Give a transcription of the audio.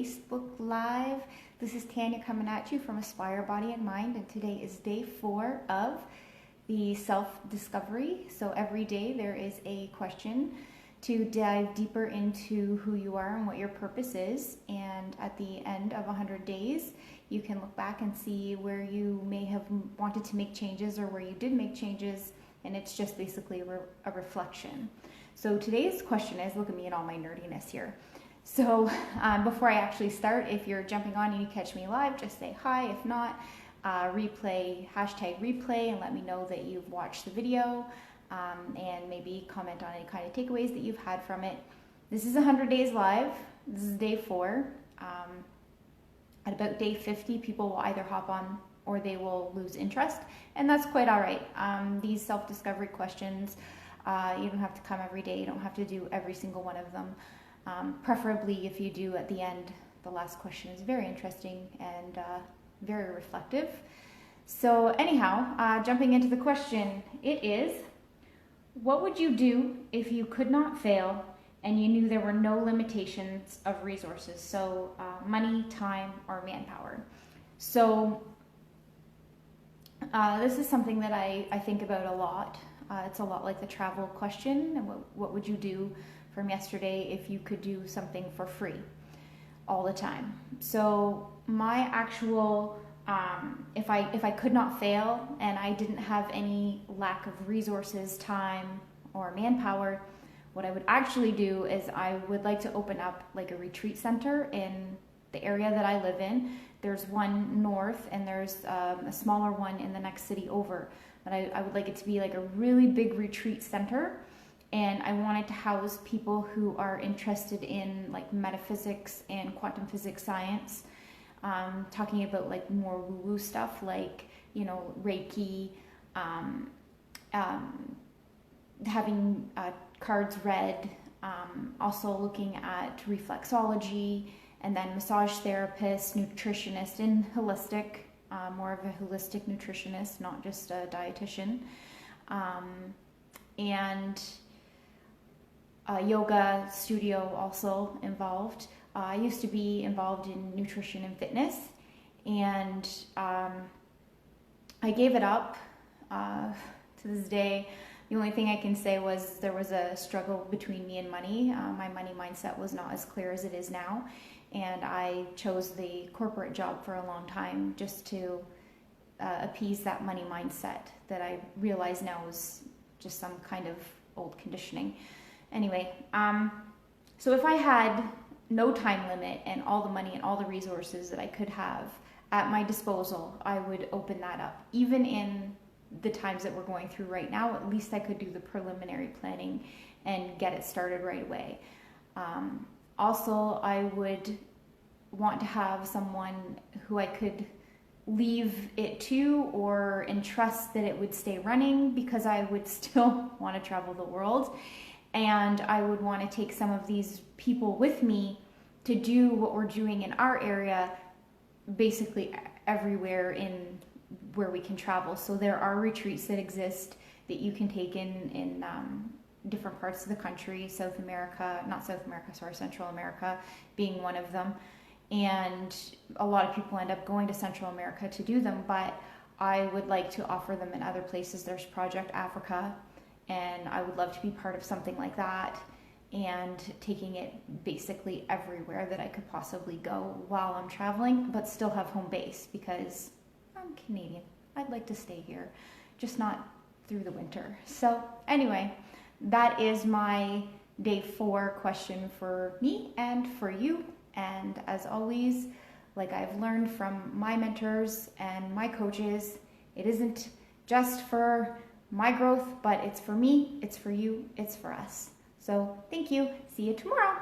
Facebook Live. This is Tanya coming at you from Aspire Body and Mind, and today is day 4 of the self-discovery. So every day there is a question to dive deeper into who you are and what your purpose is, and at the end of 100 days you can look back and see where you may have wanted to make changes or where you did make changes, and it's just basically a reflection. So today's question is, look at me and all my nerdiness here. So before I actually start, if you're jumping on and you catch me live, just say hi. If not, replay, hashtag replay, and let me know that you've watched the video, and maybe comment on any kind of takeaways that you've had from it. This is 100 days live. This is day 4. At about day 50, people will either hop on or they will lose interest, and that's quite all right. These self-discovery questions, you don't have to come every day. You don't have to do every single one of them. Preferably, if you do at the end, the last question is very interesting and very reflective. So anyhow, jumping into the question, it is, what would you do if you could not fail and you knew there were no limitations of resources? So money, time, or manpower. So this is something that I think about a lot. It's a lot like the travel question. And what would you do from yesterday if you could do something for free all the time? So my actual, if I could not fail and I didn't have any lack of resources, time, or manpower, what I would actually do is I would like to open up like a retreat center in the area that I live in. There's one north and there's a smaller one in the next city over. But I would like it to be like a really big retreat center, and I wanted to house people who are interested in like metaphysics and quantum physics science, talking about like more woo-woo stuff like, you know, Reiki, having cards read, also looking at reflexology, and then massage therapists, nutritionists, and holistic. More of a holistic nutritionist, not just a dietitian, and a yoga studio also involved. I used to be involved in nutrition and fitness, and I gave it up. To this day, the only thing I can say was there was a struggle between me and money. My money mindset was not as clear as it is now. And I chose the corporate job for a long time just to appease that money mindset that I realize now is just some kind of old conditioning. Anyway, so if I had no time limit and all the money and all the resources that I could have at my disposal, I would open that up. Even in the times that we're going through right now, at least I could do the preliminary planning and get it started right away. Also, I would want to have someone who I could leave it to or entrust that it would stay running, because I would still want to travel the world. And I would want to take some of these people with me to do what we're doing in our area, basically everywhere in where we can travel. So there are retreats that exist that you can take in different parts of the country, Central America being one of them. And a lot of people end up going to Central America to do them, but I would like to offer them in other places. There's Project Africa, and I would love to be part of something like that and taking it basically everywhere that I could possibly go while I'm traveling, but still have home base, because I'm Canadian. I'd like to stay here, just not through the winter. So anyway, that is my day 4 question for me and for you. And as always, like I've learned from my mentors and my coaches, it isn't just for my growth, but it's for me, it's for you, it's for us. So thank you. See you tomorrow.